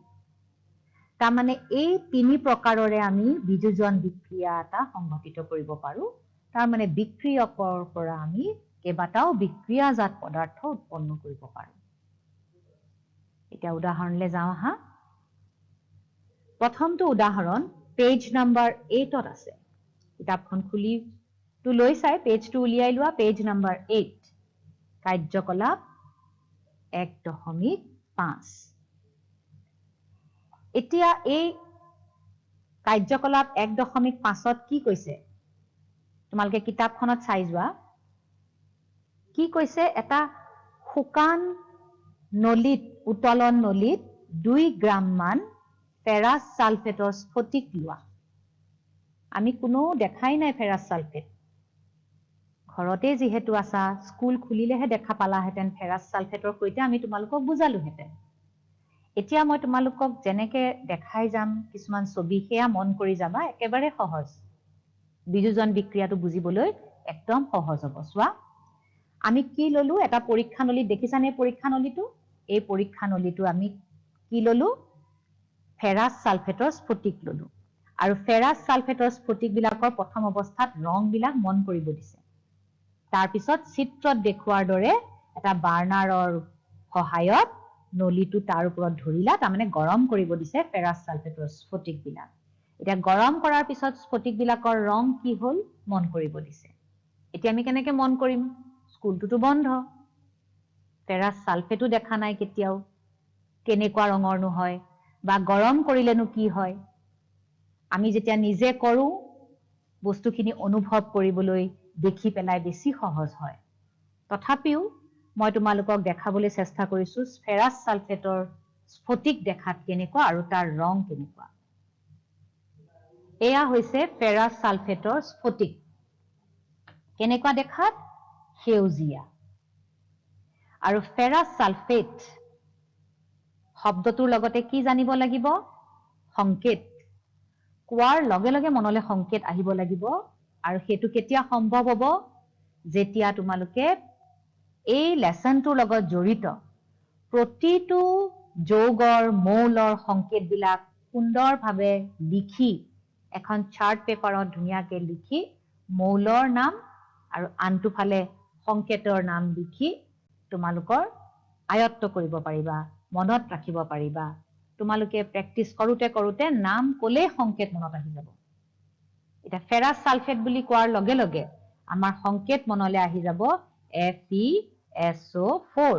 তাৰ মানে এই তিনি প্ৰকাৰৰে আমি বিযোজন বিক্ৰিয়া এটা সংঘটিত কৰিব পাৰো তাৰ মানে বিক্ৰিয়কৰ পৰা আমি কেইবাটাও বিক্ৰিয়াজাত পদাৰ্থ উৎপন্ন কৰিব পাৰো এতিয়া উদাহৰণলৈ যাওঁ হা প্ৰথমটো উদাহৰণ পেজ নম্বৰ 8ত আছে কিতাপখন খুলি তো লৈ চাই পেজটো উলিয়াই লোৱা পেজ নম্বৰ 8 কাৰ্যকলাপ 1.5 এতিয়া এই কাৰ্যকলাপ 1.5ত কি কৈছে তোমালোকে কিতাপখনত চাই যোৱা কি কৈছে এটা শুকান নলিত উতলন নলিত 2 গ্ৰাম মান ফেৰাছ সালফেটৰ স্ফটিক লোৱা আমি কোনো দেখাই নাই ফেৰাছ সালফেট ঘৰতে যেহেতু আছা স্কুল খুলিলেহে দেখা পালাহেঁতেন ফেৰাছ সালফেটৰ সৈতে আমি তোমালোকক বুজালোহেঁতেন এতিয়া মই তোমালোকক যেনেকে দেখাই যাম কিছুমান ছবি সেয়া মন কৰি যাবা একেবাৰে সহজ বিযোজন বিক্ৰিয়াটো বুজিবলৈ একদম সহজ হ'ব চোৱা আমি কি ললো এটা পৰীক্ষা নলী দেখিছানে পৰীক্ষা নলীটো এই পৰীক্ষা নলীটো আমি কি ললো ফেৰাছ সালফেটৰ স্ফটিক ললো আৰু ফেৰাছ সালফেটৰ স্ফটিকবিলাকৰ প্ৰথম অৱস্থাত ৰংবিলাক মন কৰিব দিছে তাৰ পিছত চিত্ৰত দেখুৱাৰ দৰে এটা বাৰ্ণাৰৰ সহায়ত নলিটো তাৰ ওপৰত ধৰিলা তাৰ মানে গৰম কৰিব দিছে ফেৰাছ সালফেটৰ স্ফটিকবিলাক এতিয়া গৰম কৰাৰ পিছত স্ফটিকবিলাকৰ ৰং কি হ'ল মন কৰিব দিছে এতিয়া আমি কেনেকৈ মন কৰিম স্কুলটোতো বন্ধ ফেৰাছ সালফেটো দেখা নাই কেতিয়াও কেনেকুৱা ৰঙৰনো হয় বা গৰম কৰিলেনো কি হয় আমি যেতিয়া নিজে কৰো বস্তুখিনি অনুভৱ কৰিবলৈ দেখি পেলাই বেছি সহজ হয় তথাপিও মই তোমালোকক দেখাবলৈ চেষ্টা কৰিছো ফেৰাছ সালফেটৰ স্ফটিক দেখাত কেনেকুৱা আৰু তাৰ ৰং কেনেকুৱা এয়া হৈছে ফেৰাছ সালফেটৰ স্ফটিক কেনেকুৱা দেখাত সেউজীয়া আৰু ফেৰাছ সালফেট শব্দটোৰ লগতে কি জানিব লাগিব সংকেত কোৱাৰ লগে লগে মনলৈ সংকেত আহিব লাগিব আৰু সেইটো কেতিয়া সম্ভৱ হ'ব যেতিয়া তোমালোকে এই লেসনটোৰ লগত জড়িত প্ৰতিটো যৌগৰ মৌলৰ সংকেতবিলাক সুন্দৰভাৱে লিখি এখন চাৰ্ট পেপাৰত ধুনীয়াকৈ লিখি মৌলৰ নাম আৰু আনটো ফালে সংকেতৰ নাম লিখি তোমালোকৰ আয়ত্ত কৰিব পাৰিবা মনত ৰাখিব পাৰিবা তোমালোকে প্ৰেক্টিস কৰোতে কৰোতে নাম ক'লে সংকেত মনত আহি যাব এটা ফেৰাছ সালফেট বুলি কোৱাৰ লগে লগে আমাৰ সংকেত মনলৈ আহি যাব FeSO4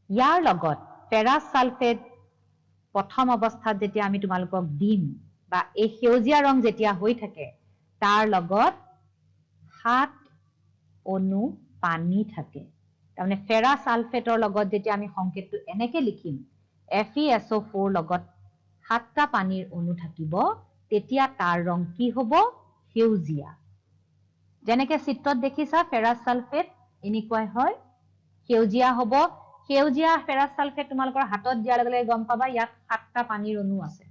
ইয়াৰ লগত ফেৰাছ সালফেট প্ৰথম অৱস্থাত যেতিয়া আমি তোমালোকক দিম বা এই সেউজীয়া ৰং যেতিয়া হৈ থাকে তাৰ লগত 7 অণু পানী থাকে তাৰমানে ফেৰাছ সালফেটৰ লগত যেতিয়া আমি সংকেতটো এনেকৈ লিখিম FeSO4 লগত 7টা পানীৰ অণু থাকিব তেতিয়া তাৰ ৰং কি হ'ব সেউজীয়া যেনেকৈ চিত্ৰত দেখিছা ফেৰাছ সালফেট এনেকুৱাই হয় সেউজীয়া হ'ব সেউজীয়া ফেৰাছ সালফেট তোমালোকৰ হাতত দিয়াৰ লগে লগে গম পাবা ইয়াত 7টা পানীৰ অণু আছে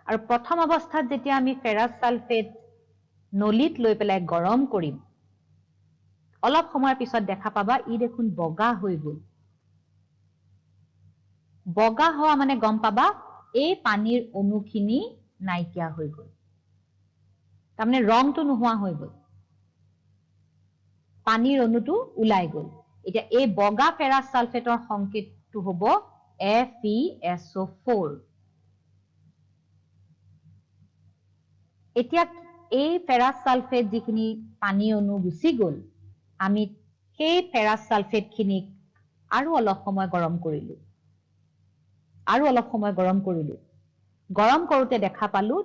আৰু প্ৰথম অৱস্থাত যেতিয়া আমি ফেৰাছ সালফেট নলিত লৈ পেলাই গৰম কৰিম অলপ সময়ৰ পিছত দেখা পাবা ই দেখোন বগা হৈ গ'ল বগা হোৱা মানে গম পাবা এই পানীৰ অণুখিনি নাইকিয়া হৈ গ'ল তাৰমানে ৰংটো নোহোৱা হৈ গ'ল পানীৰ অণুটো ওলাই গ'ল এতিয়া এই বগা ফেৰাছ সালফেটৰ সংকেতটো হ'ব FeSO4 এতিয়া এই ফেৰাছ সালফেট যিখিনি পানী অণু গুচি গ'ল আমি সেই ফেৰাছ সালফেটখিনিক আৰু অলপ সময় গৰম কৰিলো গৰম কৰোতে দেখা পালো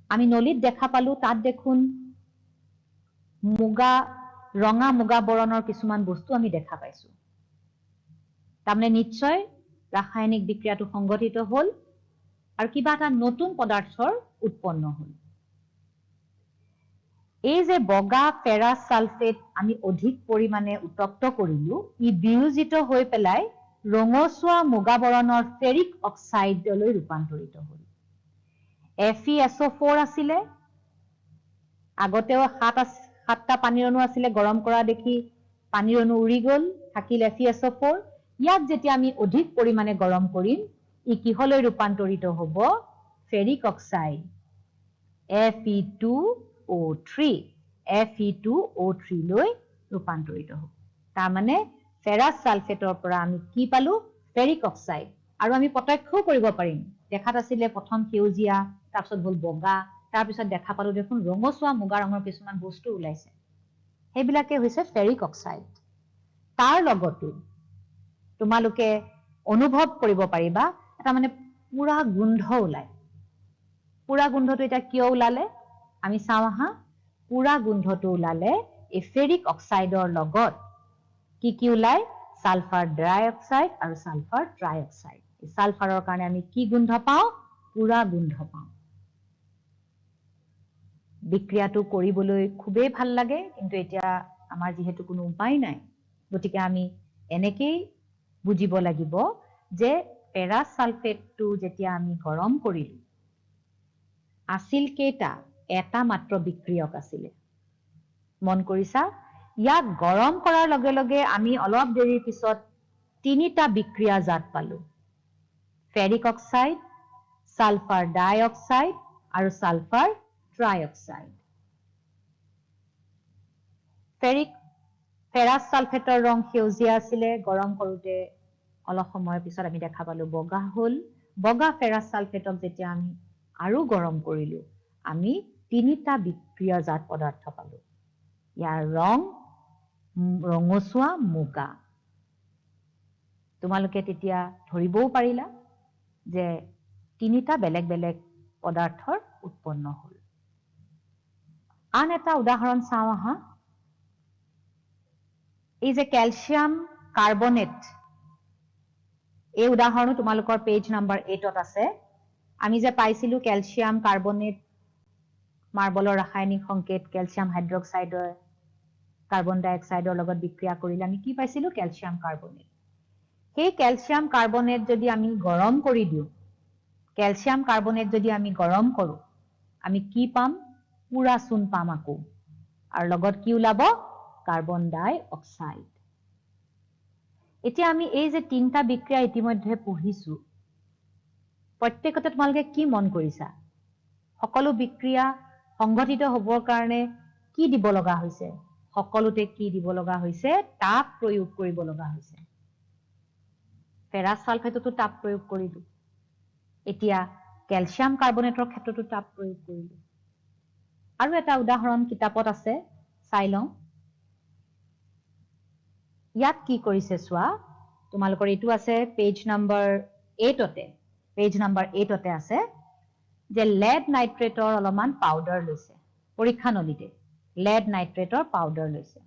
আমি নলিত দেখা পালো তাত দেখোন ৰঙা মুগা বৰণৰ কিছুমান বস্তু আমি দেখা পাইছো তাৰমানে নিশ্চয় ৰাসায়নিক বিক্ৰিয়াটো সংঘটিত হ'ল আৰু কিবা এটা নতুন পদাৰ্থৰ উৎপন্ন হ'ল এই যে বগা ফেৰাছ সালফেট আমি অধিক পৰিমাণে উত্তপ্ত কৰিলো ই বিয়োজিত হৈ পেলাই ৰঙচুৱা মুগা বৰণৰ ফেৰিক অক্সাইডলৈ ৰূপান্তৰিত হ'ল FeSO4 আছিলে আগতেও 7টা পানীৰ অণু আছিলে গৰম কৰা দেখি পানীৰ অণু উৰি গ'ল থাকিল FeSO4 ইয়াক যেতিয়া আমি অধিক পৰিমাণে গৰম কৰিম ই কিহলৈ ৰূপান্তৰিত হ'ব ফেৰিক অক্সাইড Fe2O3 লৈ ৰূপান্তৰিত হ'ব তাৰ মানে ফেৰাছ সালফেটৰ পৰা আমি কি পালো ফেৰিক অক্সাইড আৰু আমি প্ৰত্যক্ষও কৰিব পাৰিম দেখাত আছিলে প্ৰথম সেউজীয়া তাৰপিছত হ'ল বগা তাৰপিছত দেখা পালো দেখোন ৰঙচুৱা মুগা ৰঙৰ কিছুমান বস্তু ওলাইছে সেইবিলাকে হৈছে ফেৰিক অক্সাইড তাৰ লগতো তোমালোকে অনুভৱ কৰিব পাৰিবা এটা মানে পুৰা গোন্ধ ওলায় পুৰা গোন্ধটো এটা কিয় ওলালে আমি চাওঁ আহা পুৰা গোন্ধটো ওলালে এই ফেৰিক অক্সাইডৰ লগত কি ওলাই সালফাৰ ডাই অক্সাইড আৰু সালফাৰ ট্ৰাই অক্সাইড এই সালফাৰৰ কাৰণে আমি কি গোন্ধ পাওঁ পুৰা গোন্ধ পাওঁ বিক্ৰিয়াটো কৰিবলৈ খুবেই ভাল লাগে কিন্তু এতিয়া আমাৰ যেহেতু কোনো উপায় নাই গতিকে আমি এনেকেই বুজিব লাগিব যে ফেৰাছ সালফেটটো যেতিয়া আমি গৰম কৰিলো আছিল কেইটা এটা মাত্ৰ বিক্ৰিয়ক আছিলে মন কৰিছা ইয়াক গৰম কৰাৰ লগে লগে আমি অলপ দেৰিৰ পিছত 3টা বিক্ৰিয়া জাত পালো ফেৰিক অক্সাইড, সালফাৰ ডাই অক্সাইড আৰু সালফাৰ ট্ৰাই অক্সাইড। ফেৰাছ সালফেটৰ ৰং সেউজীয়া আছিলে, গৰম কৰোঁতে অলপ সময়ৰ পিছত আমি দেখা পালো বগা হ'ল। বগা ফেৰাছ সালফেটক যেতিয়া আমি আৰু গৰম কৰিলো, আমি তিনিটা বিক্ৰিয়াজাত পদাৰ্থ পালো। ইয়াৰ ৰং ৰঙচুৱা মুগা। তোমালোকে তেতিয়া ধৰিবও পাৰিলা যে তিনিটা বেলেগ বেলেগ পদাৰ্থৰ উৎপন্ন হ'ল। আন এটা উদাহৰণ চাওঁ আহা। এই যে ক্যালসিয়াম কাৰ্বনেট, এই উদাহৰণো তোমালোকৰ পেজ নাম্বাৰ 8 আছে। আমি যে পাইছিলো ক্যালসিয়াম কাৰ্বনেট মাৰ্বলৰ ৰাসায়নিক সংকেত ক্যালসিয়াম হাইড্ৰক্সাইডৰ কাৰ্বন ডাই অক্সাইডৰ লগত বিক্ৰিয়া কৰিলে আমি কি পাইছিলো? Calcium carbonate. সেই ক্যালসিয়াম কাৰ্বনেট যদি আমি গৰম কৰি দিওঁ, ক্যালসিয়াম কাৰ্বনেট যদি আমি গৰম কৰো, আমি কি পাম? পুৰা চূণ পাম আকৌ। আৰু লগত কি ওলাব? কাৰ্বন ডাই অক্সাইড। এতিয়া আমি এই যে তিনটা বিক্ৰিয়া ইতিমধ্যে পঢ়িছো, প্ৰত্যেকতে তোমালোকে কি মন কৰিছা? সকলো বিক্ৰিয়া সংঘটিত হ'বৰ কাৰণে কি দিব লগা হৈছে? সকলোতে কি দিব লগা হৈছে? তাপ প্ৰয়োগ কৰিব লগা হৈছে। ফেৰাছ সালফেটতো তাপ প্ৰয়োগ কৰিলো। এতিয়া ক্যালসিয়াম কাৰ্বনেটৰ ক্ষেত্ৰতো তাপ প্ৰয়োগ কৰিলো। আৰু এটা উদাহৰণ কিতাপত আছে, চাই লওঁ। ইয়াত কি কৰিছে চোৱা। তোমালোকৰ এইটো আছে পেজ নাম্বাৰ 8তে। পেজ নাম্বাৰ 8তে আছে যে লেড নাইট্ৰেটৰ অলপমান পাউডাৰ লৈছে। পৰীক্ষা নলীতে লেড নাইট্ৰেটৰ পাউডাৰ লৈছে।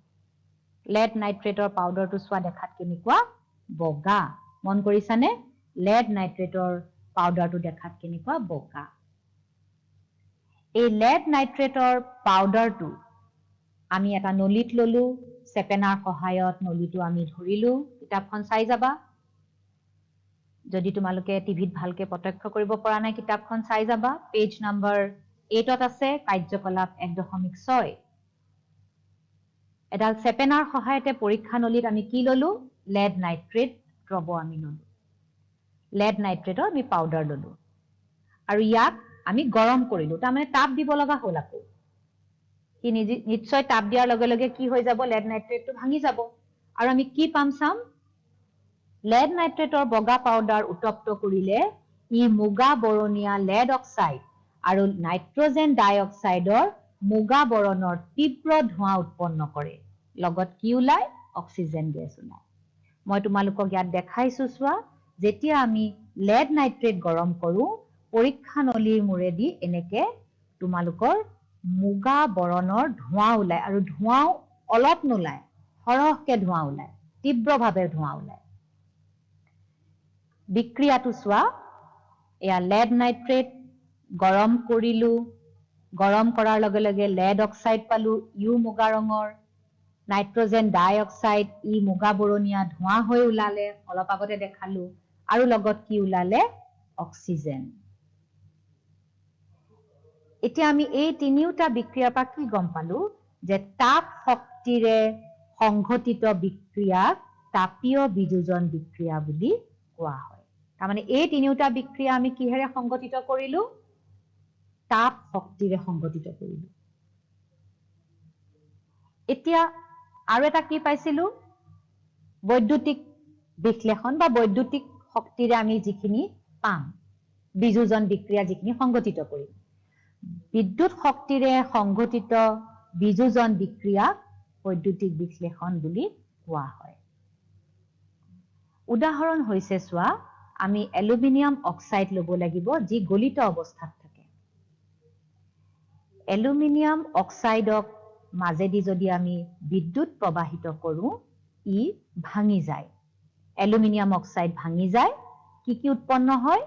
লেড নাইট্ৰেটৰ পাউডাৰটো চোৱা দেখাত কেনেকুৱা? বগা। মন কৰিছানে? লেড নাইট্ৰেটৰ পাউডাৰটো দেখাত কেনেকুৱা? বগা। এই লেড নাইট্ৰেটৰ পাউডাৰটো আমি এটা নলীত ললো, চেপেনাৰ সহায়ত নলীটো আমি ধৰিলো। কিতাপখন চাই যাবা। যদি তোমালোকে টিভিত ভালকে প্ৰত্যক্ষ কৰিব পৰা নাই, কিতাপখন চাই যাবা। পেজ নাম্বাৰ 8ত আছে, কাৰ্যকলাপ 1.6। এডাল চেপেনাৰ সহায়তে পৰীক্ষা নলীত আমি কি ললো? লেড নাইট্ৰেট দ্ৰৱ আমি ললো। লেড নাইট্ৰেটৰ আমি পাউডাৰ ললো আৰু ইয়াক আমি গৰম কৰিলো। তাৰমানে তাপ দিব লগা হ'ল আকৌ। কি নিশ্চয় তাপ দিয়াৰ লগে লগে কি হৈ যাব? লেড নাইট্ৰেটটো ভাঙি যাব। আৰু আমি কি পাম চাম? লেড নাইট্ৰেটৰ বগা পাউডাৰ উত্তপ্ত কৰিলে ই মুগা বৰণীয়া লেড অক্সাইড আৰু নাইট্ৰজেন ডাই অক্সাইডৰ মুগা বৰণৰ তীব্ৰ ধোঁৱা উৎপন্ন কৰে। লগত কি ওলাই? অক্সিজেন গেছ ওলাই। মই তোমালোকক ইয়াত দেখাইছো চোৱা। যেতিয়া আমি লেড নাইট্ৰেট গৰম কৰো, পৰীক্ষা নলীৰ মূৰেদি এনেকে তোমালোকৰ মুগা বৰণৰ ধোঁৱা ওলাই। আৰু ধোঁৱাও অলপ নোলায়, সৰহকে ধোঁৱা ওলায়, তীব্ৰভাৱে ধোঁৱা ওলায়। বিক্ৰিয়াটো চোৱা। এয়া লেড নাইট্ৰেট গৰম কৰিলো। গৰম কৰাৰ লগে লগে লেড অক্সাইড পালো, ইও মুগা ৰঙৰ। নাইট্ৰজেন ডাই অক্সাইড, ই মুগা বৰণীয়া ধোঁৱা হৈ ওলালে, অলপ আগতে দেখালো। আৰু লগত কি ওলালে? অক্সিজেন। এতিয়া আমি এই তিনিওটা বিক্ৰিয়াৰ পৰা কি গম পালো? যে তাপ শক্তিৰে সংঘটিত বিক্ৰিয়াক তাপীয় বিযোজন বিক্ৰিয়া বুলি কোৱা হয়। তাৰমানে এই তিনিওটা বিক্ৰিয়া আমি কিহেৰে সংঘটিত কৰিলো? তাপ শক্তিৰে সংঘটিত কৰিলো। এতিয়া আৰু এটা কি পাইছিলো? বৈদ্যুতিক বিশ্লেষণ বা বৈদ্যুতিক শক্তিৰে আমি যিখিনি পাম, বিযোজন বিক্ৰিয়া যিখিনি সংঘটিত কৰিম। বিদ্যুৎ শক্তিৰে সংঘটিত বিযোজন বিক্ৰিয়াক বৈদ্যুতিক বিশ্লেষণ বুলি কোৱা হয়। উদাহৰণ হৈছে চোৱা, আমি এলুমিনিয়াম অক্সাইড ল'ব লাগিব, যি গলিত অৱস্থাত থাকে। এলুমিনিয়াম অক্সাইডক মাজেদি যদি আমি বিদ্যুৎ প্ৰবাহিত কৰো, ই ভাঙি যায়। এলুমিনিয়াম অক্সাইড ভাঙি যায়। কি কি উৎপন্ন হয়?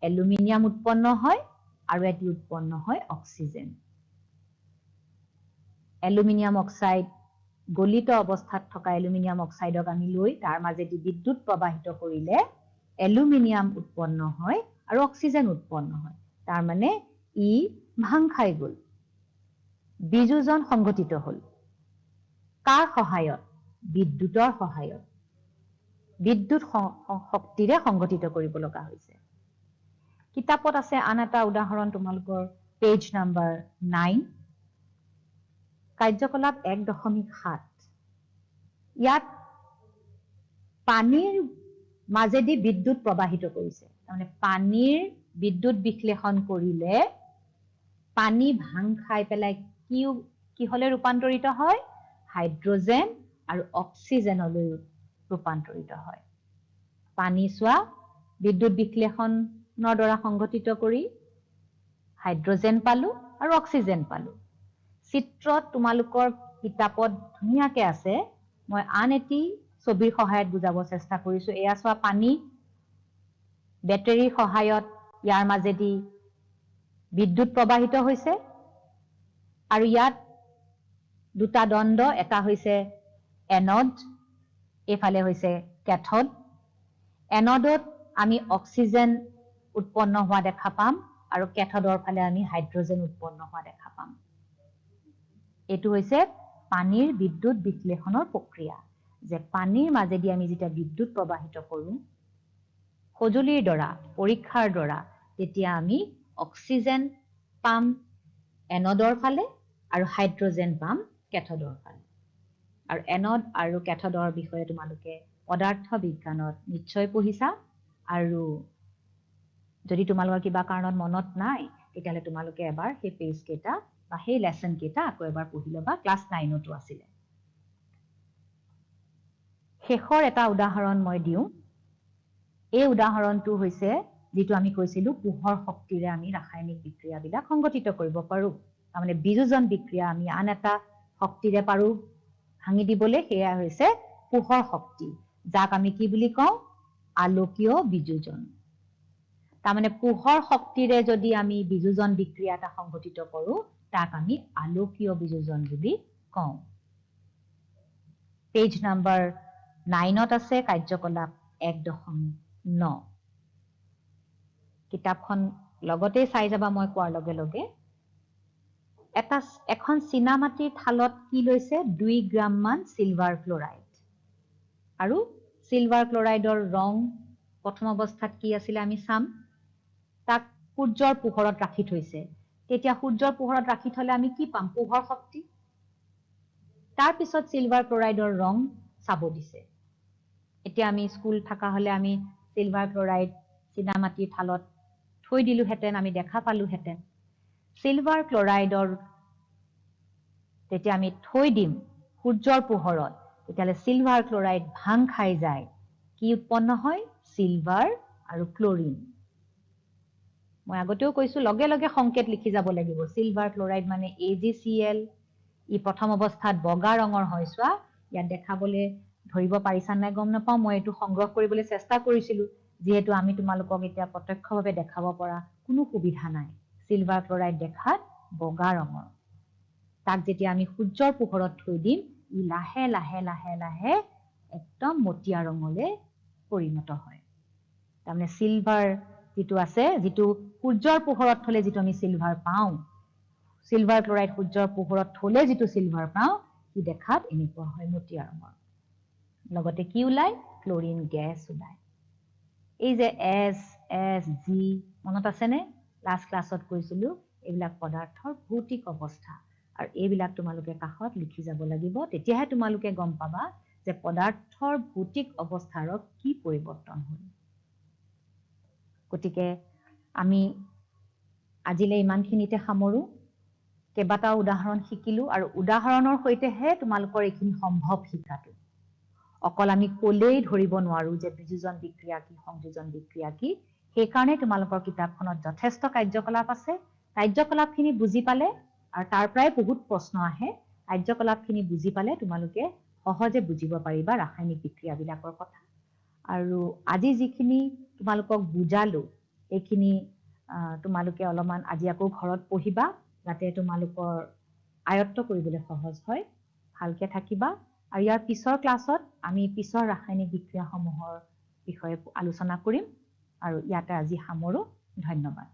এলুমিনিয়াম উৎপন্ন হয় আৰু এটি উৎপন্ন হয় অক্সিজেন। এলুমিনিয়াম অক্সাইড গলিত অৱস্থাত থকা এলুমিনিয়াম অক্সাইডক আমি লৈ তাৰ মাজেদি বিদ্যুৎ প্ৰবাহিত কৰিলে এলুমিনিয়াম উৎপন্ন হয় আৰু অক্সিজেন উৎপন্ন হয়। তাৰ মানে ই ভাং খাই গ'ল। বিযোজন সংঘটিত হ'ল। কাৰ সহায়ত? বিদ্যুতৰ সহায়ত। বিদ্যুৎ শক্তিৰে সংঘটিত কৰিব লগা হৈছে। কিতাপত আছে আন এটা উদাহৰণ তোমালোকৰ পেজ নাম্বাৰ 9 কাৰ্যকলাপ 1.7 ইয়াত পানীৰ মাজেদি বিদ্যুৎ প্ৰবাহিত কৰিছে মানে পানীৰ বিদ্যুৎ বিশ্লেষণ কৰিলে পানী ভাং খাই পেলাই কি হলে ৰূপান্তৰিত হয় হাইড্ৰোজেন আৰু অক্সিজেনলৈ ৰূপান্তৰিত হয় পানী সোৱা বিদ্যুৎ বিশ্লেষণৰ দ্বাৰা সংগঠিত কৰি হাইড্ৰোজেন পালো আৰু অক্সিজেন পালো চিত্ৰত তোমালোকৰ কিতাপত ধুনীয়াকে আছে মই আন এটি ছবিৰ সহায়ত বুজাব চেষ্টা কৰিছো এয়া সোৱা পানী বেটাৰীৰ সহায়ত ইয়াৰ মাজেদি বিদ্যুৎ প্ৰবাহিত হৈছে আৰু ইয়াত দুটা দণ্ড এটা হৈছে এনড এফালে হৈছে ক্যাথড এনডত আমি অক্সিজেন উৎপন্ন হোৱা দেখা পাম আৰু ক্যাথডৰ ফালে আমি হাইড্ৰোজেন উৎপন্ন হোৱা দেখা পাম এটো হৈছে পানীৰ বিদ্যুৎ বিশ্লেষণৰ প্ৰক্ৰিয়া যে পানীৰ মাজেদি আমি যেতিয়া বিদ্যুৎ প্ৰবাহিত কৰো সজুলিৰ দ্বাৰা পৰীক্ষাৰ দ্বাৰা তেতিয়া আমি অক্সিজেন পাম এনডৰ ফালে আৰু হাইড্ৰোজেন পাম ক্যাথডৰ ফালে আৰু এনড আৰু ক্যাথডৰ বিষয়ে তোমালোকে পদাৰ্থ বিজ্ঞানত নিশ্চয় পঢ়িছা আৰু যদি তোমালোকৰ কিবা কাৰণত মনত নাই তেতিয়ালে তোমালোকে এবাৰ সেই পেজ কেটা বা সেই লেসন কেটা আকৌ এবাৰ পঢ়ি লবা ক্লাস 9 তো আছিল শেষৰ এটা উদাহৰণ মই দিও এই উদাহৰণটো হৈছে যেটো আমি কৈছিলো পোহৰ শক্তিৰে আমি ৰাসায়নিক বিক্ৰিয়া বিলাক সংগঠিত কৰিব পাৰো মানে বিযোজন বিক্ৰিয়া আমি আন এটা শক্তিৰে পাৰো ভাঙি দিবলে হেয়া হৈছে পোহৰ শক্তি যাক আমি কি বুলি কওঁ আলোকীয় বিযোজন তাৰমানে পোহৰ শক্তিৰে যদি আমি বিযোজন বিক্ৰিয়া এটা সংগঠিত কৰো তাক আমি আলোকীয় বিযোজন বুলি কওঁ পেজ নাম্বাৰ 9ত আছে কাৰ্যকলাপ 1.9 কিতাপখন লগতে চাই যাবা মই কোৱাৰ লগে লগে এখন চিনামাটিৰ থালত কি লৈছে 2 গ্ৰাম মান সিলভাৰ ক্লোৰাইড আৰু সিলভাৰ ক্লোৰাইডৰ ৰং প্ৰথম অৱস্থাত কি আছিল আমি চাম তাক সূৰ্যৰ পোহৰত ৰাখি থৈছে তেতিয়া সূৰ্যৰ পোহৰত ৰাখি থলে আমি কি পাম পোহৰ শক্তি তাৰ পিছত সিলভাৰ ক্লোৰাইডৰ ৰং চাব দিছে এতিয়া আমি স্কুল থাকা হলে আমি সিলভাৰ ক্লোৰাইড চিনামাটিৰ থালত থৈ দিলু হেতেন আমি দেখা পালু হেতেন সিলভাৰ ক্লোৰাইডৰ তেতিয়া আমি থৈ দিম সূৰ্যৰ পোহৰত তেতিয়ালে সিলভাৰ ক্লোৰাইড ভাং খাই যায় কি উৎপন্ন হয় সিলভাৰ আৰু ক্লোৰিন মই আগতেও কৈছো লগে লগে সংকেত লিখি যাব লাগিব সিলভাৰ ক্লোৰাইড মানে AgCl ই প্ৰথম অৱস্থাত বগা ৰঙৰ হয় সোৱা ইয়াত দেখাবলে ধৰিব পাৰিছা নাই গম নাপাও মই এটো সংগ্ৰহ কৰিবলৈ চেষ্টা কৰিছিলো যেহেতু আমি তোমালোকক এতিয়া প্ৰত্যক্ষভাৱে দেখাব পৰা কোনো সুবিধা নাই সিলভাৰ ক্লোৰাইড দেখাত বগা ৰঙৰ তাক যেতিয়া আমি সূৰ্যৰ পোহৰত থৈ দিম ই লাহে লাহে লাহে লাহে একদম মটিয়া ৰঙলৈ পৰিণত হয় তাৰমানে সিলভাৰ যেটো আছে যেটো সূৰ্যৰ পোহৰত থলে যেটো আমি সিলভাৰ পাওঁ সিলভাৰ ক্লোৰাইড সূৰ্যৰ পোহৰত থলে যেটো সিলভাৰ পাওঁ ই দেখাত এনেকুৱা হয় মটিয়া ৰঙৰ লগতে কি উলাই ক্লোৰিন গ্যাস উলাই এই যে SSG মনত আছে নে লাষ্ট ক্লাছত কৈছিলো এইবিলাক পদাৰ্থৰ ভৌতিক অৱস্থা আৰু এইবিলাক তোমালোকে কাখত লিখি যাব লাগিব তেতিয়াহে তোমালোকে গম পাবা যে পদাৰ্থৰ ভৌতিক অৱস্থাৰ কি পৰিৱৰ্তন হয় গতিকে আমি আজিলে ইমানখিনিতে সামৰো কেবাটা উদাহৰণ শিকিলো আৰু উদাহৰণৰ সৈতেহে তোমালোকৰ এইখিনি সম্ভৱ শিকাটো অকল আমি কোলেই ধৰিব নোৱাৰো যে বিযোজন বিক্ৰিয়া কি সংযোজন বিক্ৰিয়া কি সেই কাৰণে তোমালোকৰ কিতাপখনত যথেষ্ট কাৰ্যকলাপ আছে কাৰ্যকলাপখিনি বুজি পালে আৰু তাৰ প্ৰায় বহুত প্ৰশ্ন আহে কাৰ্যকলাপখিনি বুজি পালে তোমালোকে সহজে বুজিব পাৰিবা ৰাসায়নিক বিক্ৰিয়াবিলাকৰ কথা আৰু আজি যিখিনি তোমালোকক বুজালো এইখিনি তোমালোকে অলপমান আজি আকৌ ঘৰত পঢ়িবা যাতে তোমালোকৰ আয়ত্ত কৰিবলৈ সহজ হয় ভালকে থাকিবা আৰু ইয়াৰ পিছৰ ক্লাছত আমি পিছৰ ৰাসায়নিক বিক্ৰিয়াসমূহৰ বিষয়ে আলোচনা কৰিম আৰু ইয়াতে আজি সামৰো ধন্যবাদ